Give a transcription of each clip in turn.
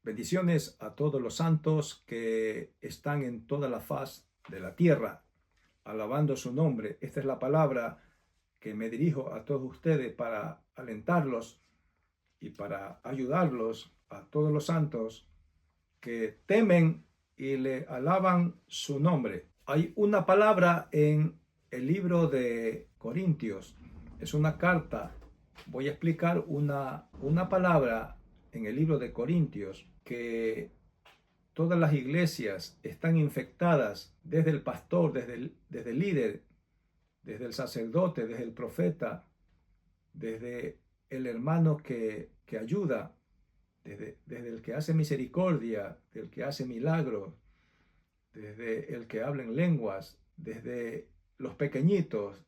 Bendiciones a todos los santos que están en toda la faz de la tierra, alabando su nombre. Esta es la palabra que me dirijo a todos ustedes para alentarlos y para ayudarlos a todos los santos que temen y le alaban su nombre. Hay una palabra en el libro de Corintios, es una carta. Voy a explicar una palabra en el libro de Corintios que todas las iglesias están infectadas, desde el pastor, desde el líder, desde el sacerdote, desde el profeta, desde el hermano que ayuda, desde el que hace misericordia, del que hace milagros, desde el que habla en lenguas, desde los pequeñitos.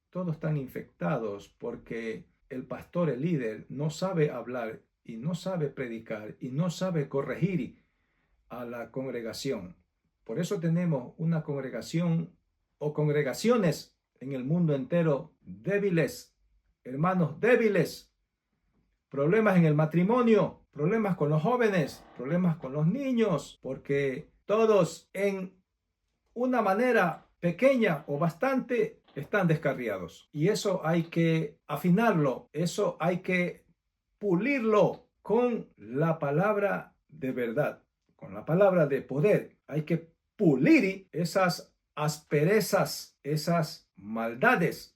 Todos están infectados porque el pastor, el líder, no sabe hablar y no sabe predicar y no sabe corregir a la congregación. Por eso tenemos una congregación o congregaciones en el mundo entero débiles, hermanos débiles, problemas en el matrimonio, problemas con los jóvenes, problemas con los niños, porque todos en una manera pequeña o bastante están descarriados. Y eso hay que afinarlo, eso hay que pulirlo con la palabra de verdad, con la palabra de poder. Hay que pulir esas asperezas, esas maldades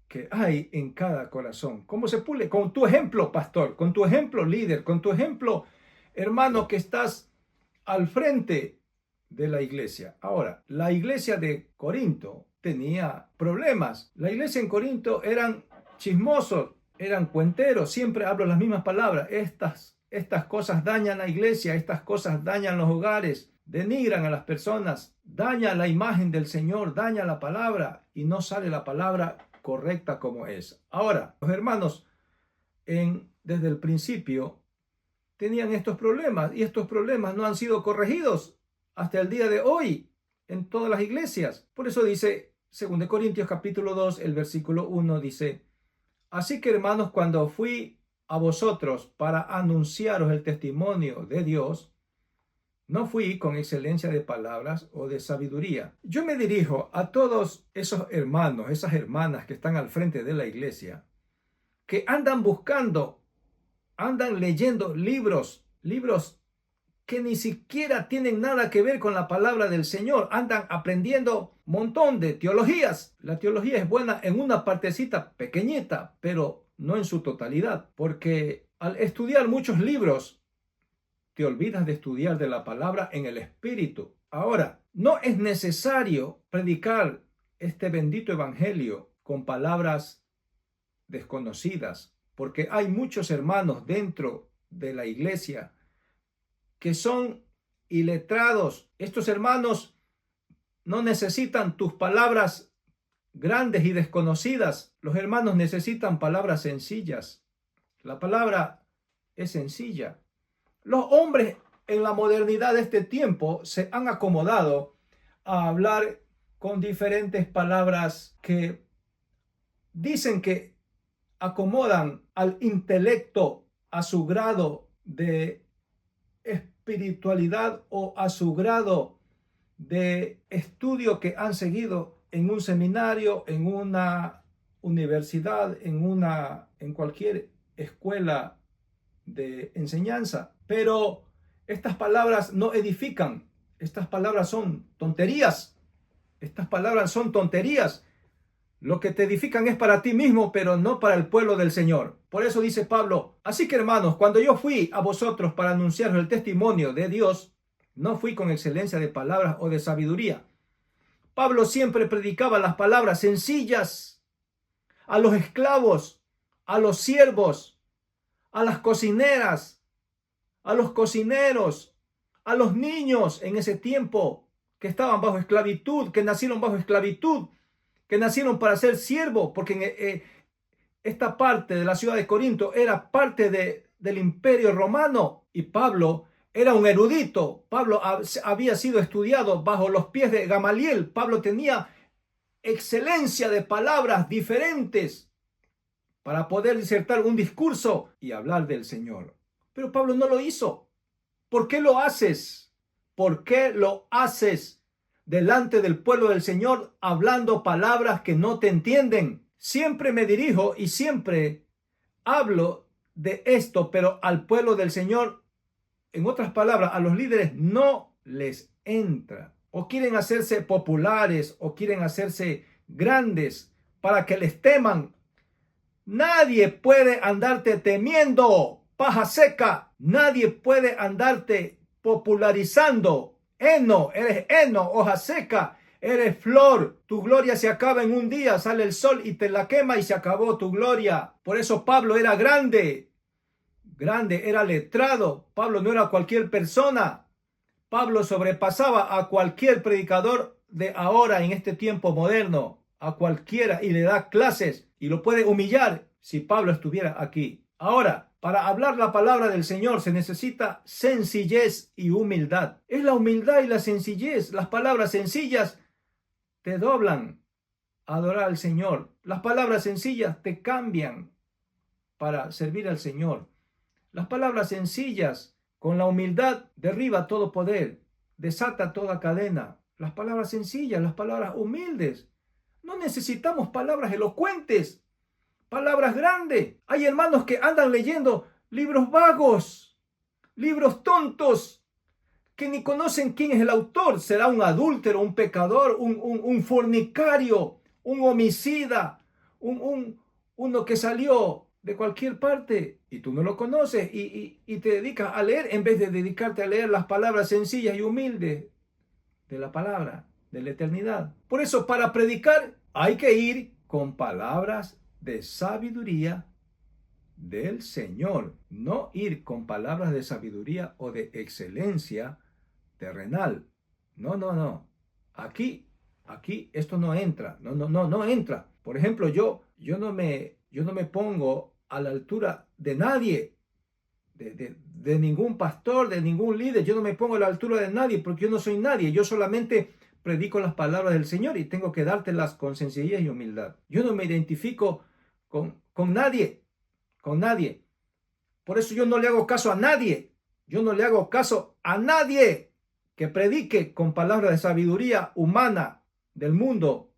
que hay en cada corazón. ¿Cómo se pule? Con tu ejemplo, pastor, con tu ejemplo, líder, con tu ejemplo, hermano, que estás al frente de la iglesia. Ahora, la iglesia de Corinto tenía problemas. La iglesia en Corinto eran chismosos, eran cuenteros. Siempre hablo las mismas palabras. Estas cosas dañan la iglesia, estas cosas dañan los hogares, denigran a las personas, dañan la imagen del Señor, dañan la palabra y no sale la palabra correcta como es. Ahora, los hermanos desde el principio tenían estos problemas y estos problemas no han sido corregidos hasta el día de hoy en todas las iglesias. Por eso dice 2 Corintios capítulo 2, el versículo 1 dice: así que, hermanos, cuando fui a vosotros para anunciaros el testimonio de Dios, no fui con excelencia de palabras o de sabiduría. Yo me dirijo a todos esos hermanos, esas hermanas que están al frente de la iglesia, que andan buscando, andan leyendo libros que ni siquiera tienen nada que ver con la palabra del Señor. Andan aprendiendo un montón de teologías. La teología es buena en una partecita pequeñita, pero no en su totalidad, porque al estudiar muchos libros, te olvidas de estudiar de la palabra en el Espíritu. Ahora, no es necesario predicar este bendito evangelio con palabras desconocidas, porque hay muchos hermanos dentro de la iglesia que son iletrados. Estos hermanos no necesitan tus palabras grandes y desconocidas. Los hermanos necesitan palabras sencillas. La palabra es sencilla. Los hombres en la modernidad de este tiempo se han acomodado a hablar con diferentes palabras que dicen que acomodan al intelecto a su grado de espiritualidad o a su grado de estudio que han seguido en un seminario, en una universidad, en cualquier escuela de enseñanza. Pero estas palabras no edifican. Estas palabras son tonterías. Estas palabras son tonterías. Lo que te edifican es para ti mismo, pero no para el pueblo del Señor. Por eso dice Pablo: así que, hermanos, cuando yo fui a vosotros para anunciaros el testimonio de Dios, no fui con excelencia de palabras o de sabiduría. Pablo siempre predicaba las palabras sencillas a los esclavos, a los siervos, a las cocineras, a los cocineros, a los niños en ese tiempo que estaban bajo esclavitud, que nacieron bajo esclavitud, que nacieron para ser siervos, porque esta parte de la ciudad de Corinto era parte del imperio romano, y Pablo era un erudito. Pablo había sido estudiado bajo los pies de Gamaliel. Pablo tenía excelencia de palabras diferentes para poder disertar un discurso y hablar del Señor. Pero Pablo no lo hizo. ¿Por qué lo haces? ¿Por qué lo haces delante del pueblo del Señor hablando palabras que no te entienden? Siempre me dirijo y siempre hablo de esto, pero al pueblo del Señor, en otras palabras, a los líderes no les entra. O quieren hacerse populares o quieren hacerse grandes para que les teman. Nadie puede andarte temiendo, paja seca. Nadie puede andarte popularizando. Heno, eres heno, hoja seca. Eres flor, tu gloria se acaba en un día, sale el sol y te la quema y se acabó tu gloria. Por eso Pablo era grande, era letrado. Pablo no era cualquier persona. Pablo sobrepasaba a cualquier predicador de ahora en este tiempo moderno, a cualquiera, y le da clases y lo puede humillar si Pablo estuviera aquí. Ahora, para hablar la palabra del Señor se necesita sencillez y humildad. Es la humildad y la sencillez. Las palabras sencillas te doblan a adorar al Señor. Las palabras sencillas te cambian para servir al Señor. Las palabras sencillas, con la humildad, derriba todo poder, desata toda cadena. Las palabras sencillas, las palabras humildes. No necesitamos palabras elocuentes, palabras grandes. Hay hermanos que andan leyendo libros vagos, libros tontos, que ni conocen quién es el autor. Será un adúltero, un pecador, un fornicario, un homicida, uno que salió de cualquier parte y tú no lo conoces y te dedicas a leer en vez de dedicarte a leer las palabras sencillas y humildes de la palabra, de la eternidad. Por eso, para predicar hay que ir con palabras de sabiduría del Señor, no ir con palabras de sabiduría o de excelencia terrenal. No. Aquí esto no entra. No entra. Por ejemplo, yo no me pongo a la altura de nadie, de ningún pastor, de ningún líder. Yo no me pongo a la altura de nadie porque yo no soy nadie. Yo solamente predico las palabras del Señor y tengo que dártelas con sencillez y humildad. Yo no me identifico con nadie. Por eso yo no le hago caso a nadie. Yo no le hago caso a nadie que predique con palabras de sabiduría humana del mundo,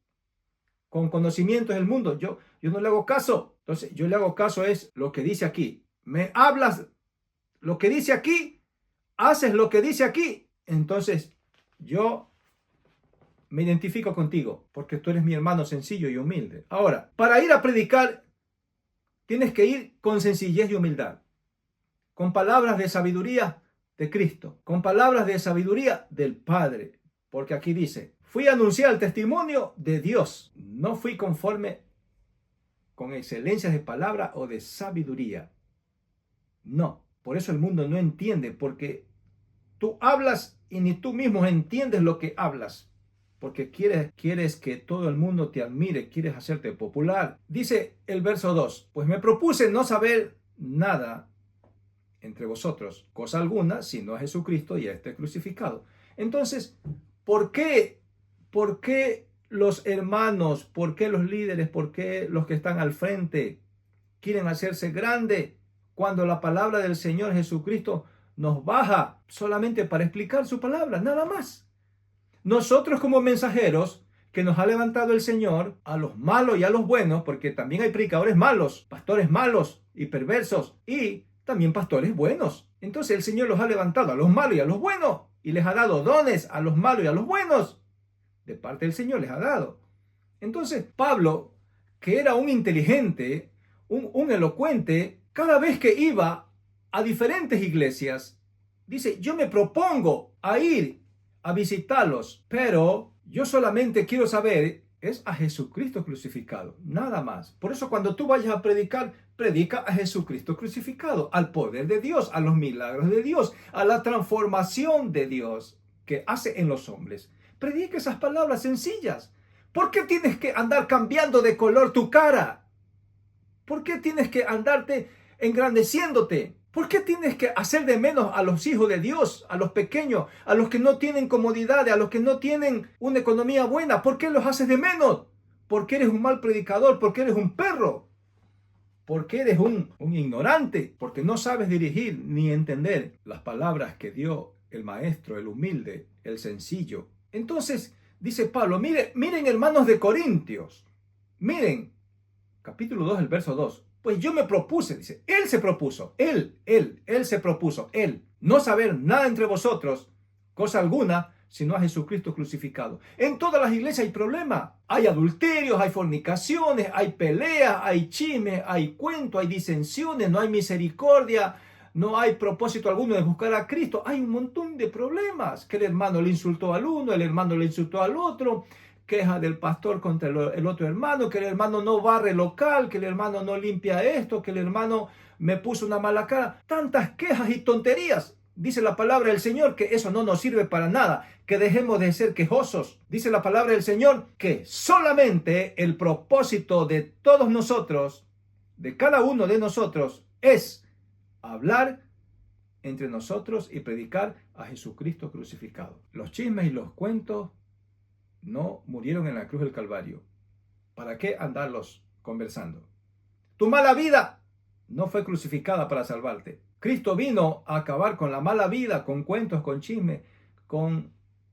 con conocimientos del mundo. Yo no le hago caso. Entonces, yo le hago caso es lo que dice aquí. Me hablas lo que dice aquí, haces lo que dice aquí. Entonces, yo me identifico contigo porque tú eres mi hermano sencillo y humilde. Ahora, para ir a predicar, tienes que ir con sencillez y humildad, con palabras de sabiduría de Cristo, con palabras de sabiduría del Padre. Porque aquí dice, fui a anunciar el testimonio de Dios. No fui conforme con excelencias de palabra o de sabiduría. No, por eso el mundo no entiende, porque tú hablas y ni tú mismo entiendes lo que hablas. Porque quieres que todo el mundo te admire, quieres hacerte popular. Dice el verso 2, pues me propuse no saber nada entre vosotros, cosa alguna, sino a Jesucristo y a este crucificado. Entonces, ¿por qué los hermanos, por qué los líderes, por qué los que están al frente quieren hacerse grandes cuando la palabra del Señor Jesucristo nos baja solamente para explicar su palabra, nada más? Nosotros como mensajeros que nos ha levantado el Señor, a los malos y a los buenos, porque también hay predicadores malos, pastores malos y perversos, y también pastores buenos. Entonces el Señor los ha levantado a los malos y a los buenos, y les ha dado dones a los malos y a los buenos. De parte del Señor les ha dado. Entonces Pablo, que era un inteligente, un elocuente, cada vez que iba a diferentes iglesias, dice, yo me propongo a ir a visitarlos, pero yo solamente quiero saber es a Jesucristo crucificado, nada más. Por eso cuando tú vayas a predicar, predica a Jesucristo crucificado, al poder de Dios, a los milagros de Dios, a la transformación de Dios que hace en los hombres. Predica esas palabras sencillas. ¿Por qué tienes que andar cambiando de color tu cara? ¿Por qué tienes que andarte engrandeciéndote? ¿Por qué tienes que hacer de menos a los hijos de Dios, a los pequeños, a los que no tienen comodidades, a los que no tienen una economía buena? ¿Por qué los haces de menos? Porque eres un mal predicador, porque eres un perro. porque eres un ignorante, porque no sabes dirigir ni entender las palabras que dio el maestro, el humilde, el sencillo. Entonces, dice Pablo, miren hermanos de Corintios, miren, capítulo 2, el verso 2. Pues yo me propuse, dice, él se propuso, él se propuso, no saber nada entre vosotros, cosa alguna, sino a Jesucristo crucificado. En todas las iglesias hay problemas. Hay adulterios, hay fornicaciones, hay peleas, hay chismes, hay cuentos, hay disensiones, no hay misericordia, no hay propósito alguno de buscar a Cristo. Hay un montón de problemas. Que el hermano le insultó al uno, el hermano le insultó al otro, queja del pastor contra el otro hermano, que el hermano no barre local, que el hermano no limpia esto, que el hermano me puso una mala cara. Tantas quejas y tonterías. Dice la palabra del Señor que eso no nos sirve para nada, que dejemos de ser quejosos. Dice la palabra del Señor que solamente el propósito de todos nosotros, de cada uno de nosotros, es hablar entre nosotros y predicar a Jesucristo crucificado. Los chismes y los cuentos no murieron en la cruz del Calvario. ¿Para qué andarlos conversando? Tu mala vida no fue crucificada para salvarte. Cristo vino a acabar con la mala vida, con cuentos, con chismes, con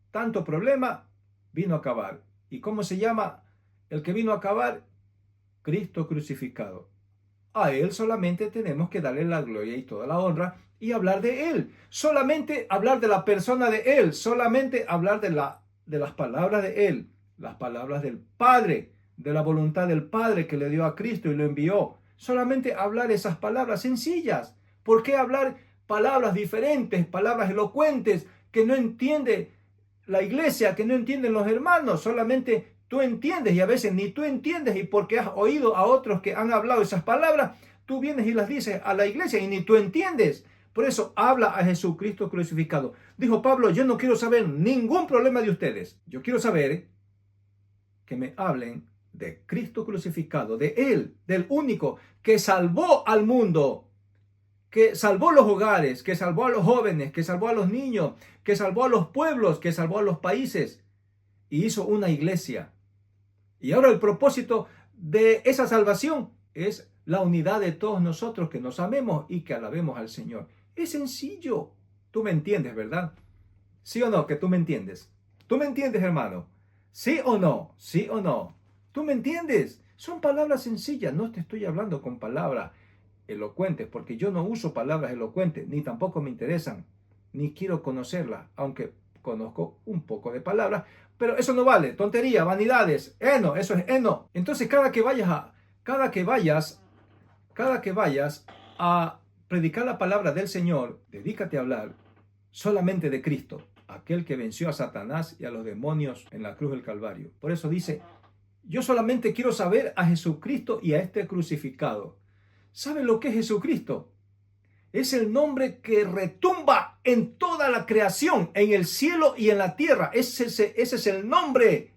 tanto problema, vino a acabar. ¿Y cómo se llama el que vino a acabar? Cristo crucificado. A Él solamente tenemos que darle la gloria y toda la honra y hablar de Él. Solamente hablar de la persona de Él. Solamente hablar de las palabras de Él. Las palabras del Padre, de la voluntad del Padre que le dio a Cristo y lo envió. Solamente hablar esas palabras sencillas. ¿Por qué hablar palabras diferentes, palabras elocuentes que no entiende la iglesia, que no entienden los hermanos? Solamente tú entiendes y a veces ni tú entiendes, y porque has oído a otros que han hablado esas palabras, tú vienes y las dices a la iglesia y ni tú entiendes. Por eso habla a Jesucristo crucificado. Dijo Pablo, yo no quiero saber ningún problema de ustedes. Yo quiero saber que me hablen de Cristo crucificado, de Él, del único que salvó al mundo, que salvó los hogares, que salvó a los jóvenes, que salvó a los niños, que salvó a los pueblos, que salvó a los países y hizo una iglesia. Y ahora el propósito de esa salvación es la unidad de todos nosotros, que nos amemos y que alabemos al Señor. Es sencillo. Tú me entiendes, ¿verdad? ¿Sí o no? Que tú me entiendes. ¿Tú me entiendes, hermano? ¿Sí o no? ¿Sí o no? ¿Tú me entiendes? Son palabras sencillas. No te estoy hablando con palabras elocuentes, porque yo no uso palabras elocuentes, ni tampoco me interesan, ni quiero conocerlas, aunque conozco un poco de palabras, pero eso no vale, tontería, vanidades, eso es heno. Entonces cada que vayas a predicar la palabra del Señor, dedícate a hablar solamente de Cristo, aquel que venció a Satanás y a los demonios en la cruz del Calvario. Por eso dice, yo solamente quiero saber a Jesucristo y a este crucificado. ¿Saben lo que es Jesucristo? Es el nombre que retumba en toda la creación, en el cielo y en la tierra. Ese es el nombre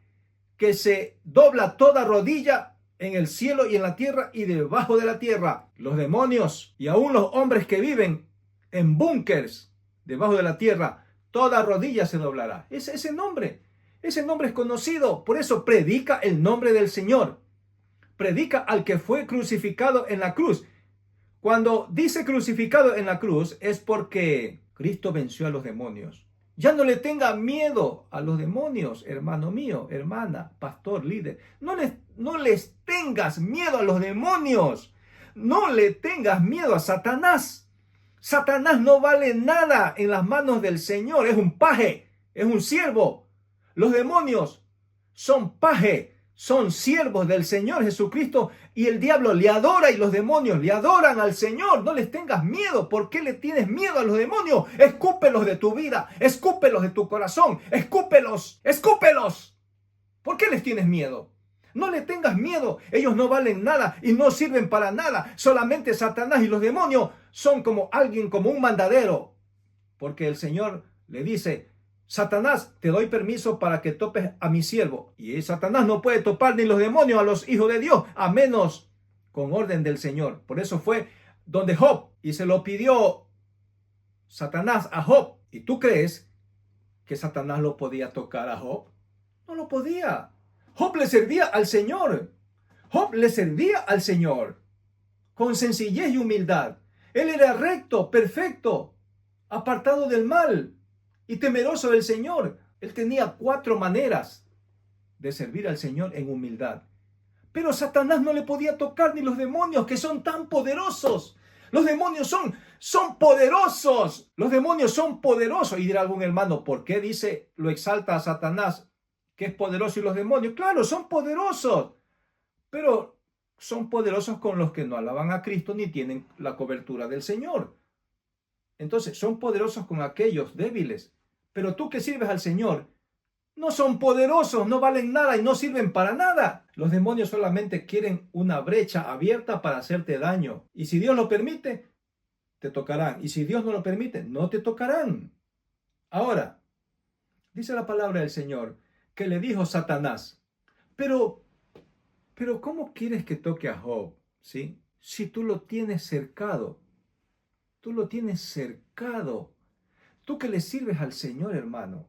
que se dobla toda rodilla en el cielo y en la tierra y debajo de la tierra. Los demonios y aún los hombres que viven en búnkers debajo de la tierra, toda rodilla se doblará. Ese nombre es conocido. Por eso predica el nombre del Señor. Predica al que fue crucificado en la cruz. Cuando dice crucificado en la cruz es porque Cristo venció a los demonios. Ya no le tenga miedo a los demonios, hermano mío, hermana, pastor, líder. No les tengas miedo a los demonios. No le tengas miedo a Satanás. Satanás no vale nada en las manos del Señor. Es un paje, es un siervo. Los demonios son paje, son siervos del Señor Jesucristo, y el diablo le adora y los demonios le adoran al Señor. No les tengas miedo. ¿Por qué le tienes miedo a los demonios? Escúpelos de tu vida, escúpelos de tu corazón, escúpelos. ¿Por qué les tienes miedo? No le tengas miedo. Ellos no valen nada y no sirven para nada. Solamente Satanás y los demonios son como un mandadero. Porque el Señor le dice, Satanás, te doy permiso para que topes a mi siervo. Y Satanás no puede topar ni los demonios a los hijos de Dios, a menos con orden del Señor. Por eso fue donde Job, y se lo pidió Satanás a Job. ¿Y tú crees que Satanás lo podía tocar a Job? No lo podía. Job le servía al Señor. Job le servía al Señor. con sencillez y humildad. Él era recto, perfecto, apartado del mal y temeroso del Señor. Él tenía 4 maneras de servir al Señor en humildad. Pero Satanás no le podía tocar, ni los demonios, que son tan poderosos. Los demonios son poderosos. Los demonios son poderosos. Y dirá algún hermano, ¿por qué lo exalta a Satanás, que es poderoso, y los demonios? Claro, son poderosos. Pero son poderosos con los que no alaban a Cristo ni tienen la cobertura del Señor. Entonces, son poderosos con aquellos débiles. Pero tú que sirves al Señor, no son poderosos, no valen nada y no sirven para nada. Los demonios solamente quieren una brecha abierta para hacerte daño. Y si Dios lo permite, te tocarán. Y si Dios no lo permite, no te tocarán. Ahora, dice la palabra del Señor, que le dijo Satanás, pero ¿cómo quieres que toque a Job? ¿Sí? Si tú lo tienes cercado. Tú lo tienes cercado. Tú que le sirves al Señor, hermano.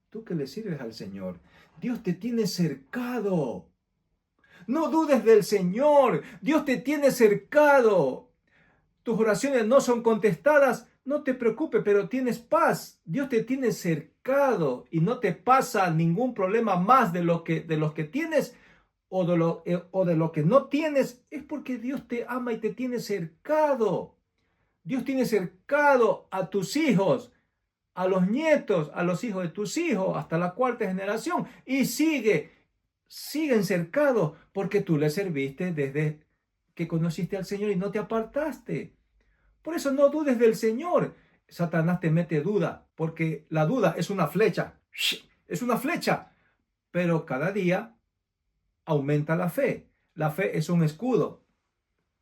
Tú que le sirves al Señor, Dios te tiene cercado. No dudes del Señor, Dios te tiene cercado. Tus oraciones no son contestadas, no te preocupes, pero tienes paz. Dios te tiene cercado y no te pasa ningún problema más de los que tienes o de lo que no tienes. Es porque Dios te ama y te tiene cercado. Dios tiene cercado a tus hijos, a los nietos, a los hijos de tus hijos, hasta la 4ª generación. Y siguen cercados porque tú le serviste desde que conociste al Señor y no te apartaste. Por eso no dudes del Señor. Satanás te mete duda, porque la duda es una flecha. Es una flecha. Pero cada día aumenta la fe. La fe es un escudo.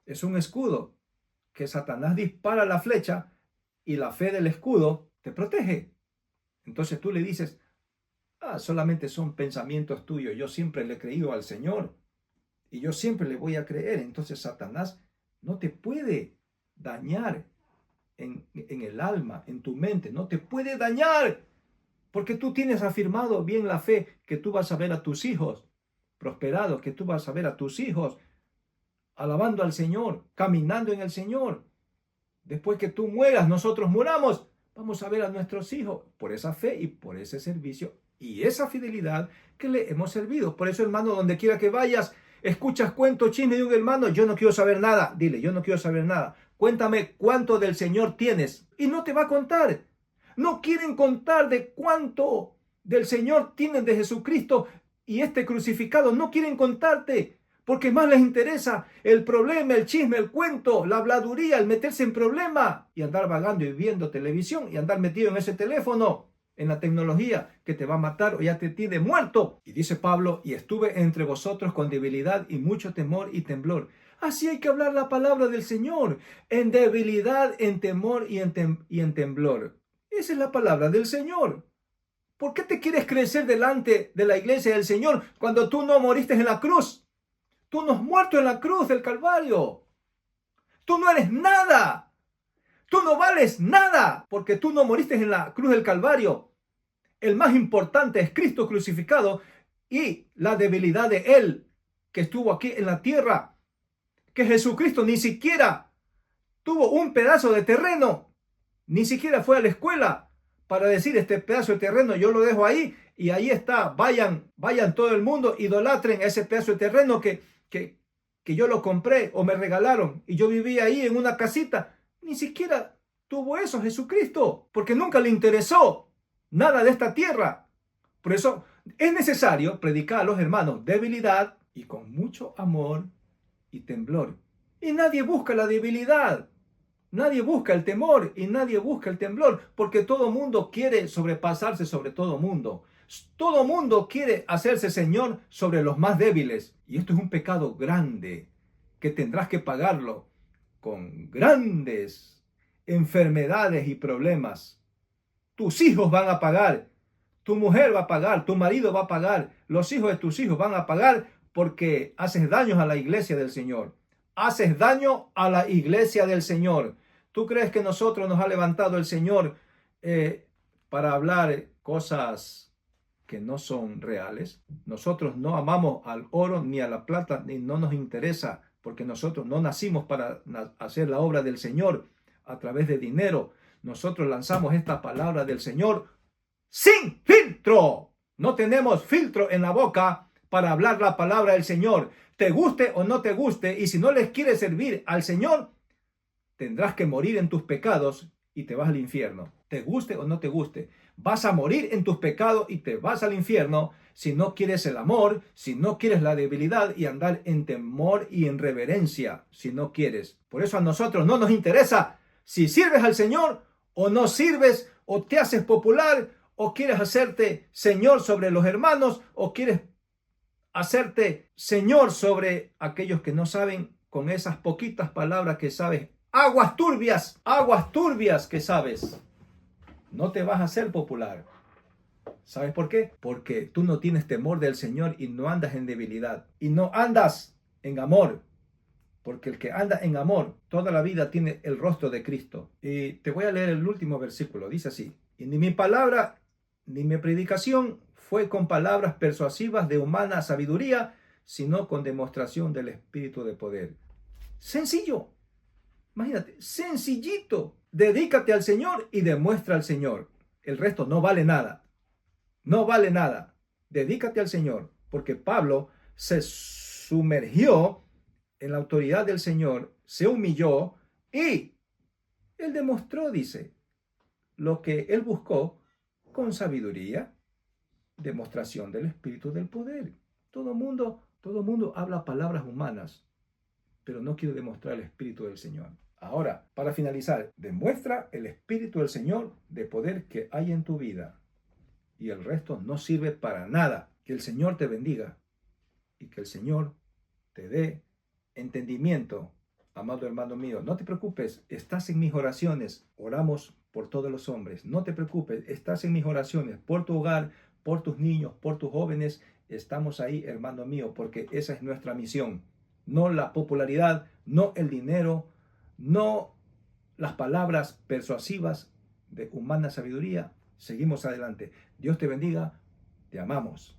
Es un escudo que Satanás dispara la flecha y la fe del escudo te protege. Entonces tú le dices, solamente son pensamientos tuyos. Yo siempre le he creído al Señor y yo siempre le voy a creer. Entonces Satanás no te puede dañar en el alma, en tu mente. No te puede dañar porque tú tienes afirmado bien la fe que tú vas a ver a tus hijos prosperados, que tú vas a ver a tus hijos alabando al Señor, caminando en el Señor. Después que tú mueras, nosotros muramos, vamos a ver a nuestros hijos por esa fe y por ese servicio y esa fidelidad que le hemos servido. Por eso, hermano, donde quiera que vayas, escuchas cuento, chisme de un hermano, yo no quiero saber nada. Dile, yo no quiero saber nada. Cuéntame cuánto del Señor tienes. Y no te va a contar. No quieren contar de cuánto del Señor tienen de Jesucristo y este crucificado. No quieren contarte. Porque más les interesa el problema, el chisme, el cuento, la habladuría, el meterse en problema y andar vagando y viendo televisión y andar metido en ese teléfono, en la tecnología que te va a matar o ya te tiene muerto. Y dice Pablo, y estuve entre vosotros con debilidad y mucho temor y temblor. Así hay que hablar la palabra del Señor, en debilidad, en temor y en temblor. Esa es la palabra del Señor. ¿Por qué te quieres crecer delante de la iglesia del Señor cuando tú no moriste en la cruz? Tú no has muerto en la cruz del Calvario. Tú no eres nada. Tú no vales nada porque tú no moriste en la cruz del Calvario. El más importante es Cristo crucificado y la debilidad de Él que estuvo aquí en la tierra. Que Jesucristo ni siquiera tuvo un pedazo de terreno. Ni siquiera fue a la escuela para decir este pedazo de terreno yo lo dejo ahí y ahí está. Vayan todo el mundo, idolatren a ese pedazo de terreno que yo lo compré o me regalaron y yo vivía ahí en una casita. Ni siquiera tuvo eso Jesucristo, porque nunca le interesó nada de esta tierra. Por eso es necesario predicar a los hermanos debilidad y con mucho amor y temblor. Y nadie busca la debilidad, nadie busca el temor y nadie busca el temblor, porque todo mundo quiere sobrepasarse sobre todo mundo. Todo mundo quiere hacerse Señor sobre los más débiles. Y esto es un pecado grande que tendrás que pagarlo con grandes enfermedades y problemas. Tus hijos van a pagar, tu mujer va a pagar, tu marido va a pagar, los hijos de tus hijos van a pagar porque haces daños a la iglesia del Señor. Haces daño a la iglesia del Señor. ¿Tú crees que nosotros nos ha levantado el Señor para hablar cosas que no son reales? Nosotros no amamos al oro ni a la plata, ni no nos interesa porque nosotros no nacimos para hacer la obra del Señor a través de dinero. Nosotros lanzamos esta palabra del Señor sin filtro. No tenemos filtro en la boca para hablar la palabra del Señor. Te guste o no te guste, y si no les quieres servir al Señor, tendrás que morir en tus pecados y te vas al infierno. Te guste o no te guste, vas a morir en tus pecados y te vas al infierno si no quieres el amor, si no quieres la debilidad y andar en temor y en reverencia, si no quieres. Por eso a nosotros no nos interesa si sirves al Señor o no sirves, o te haces popular, o quieres hacerte Señor sobre los hermanos, o quieres hacerte Señor sobre aquellos que no saben, con esas poquitas palabras que sabes. Aguas turbias que sabes. No te vas a hacer popular. ¿Sabes por qué? Porque tú no tienes temor del Señor y no andas en debilidad. Y no andas en amor. Porque el que anda en amor toda la vida tiene el rostro de Cristo. Y te voy a leer el último versículo. Dice así: y ni mi palabra ni mi predicación fue con palabras persuasivas de humana sabiduría, sino con demostración del Espíritu de poder. Sencillo. Imagínate, sencillito. Dedícate al Señor y demuestra al Señor. El resto no vale nada. No vale nada. Dedícate al Señor. Porque Pablo se sumergió en la autoridad del Señor, se humilló y él demostró, dice, lo que él buscó con sabiduría, demostración del Espíritu del poder. Todo mundo habla palabras humanas, pero no quiere demostrar el Espíritu del Señor. Ahora, para finalizar, demuestra el Espíritu del Señor de poder que hay en tu vida, y el resto no sirve para nada. Que el Señor te bendiga y que el Señor te dé entendimiento, amado hermano mío. No te preocupes, estás en mis oraciones. Oramos por todos los hombres. No te preocupes, estás en mis oraciones por tu hogar, por tus niños, por tus jóvenes. Estamos ahí, hermano mío, porque esa es nuestra misión. No la popularidad, no el dinero, no las palabras persuasivas de humana sabiduría. Seguimos adelante. Dios te bendiga. Te amamos.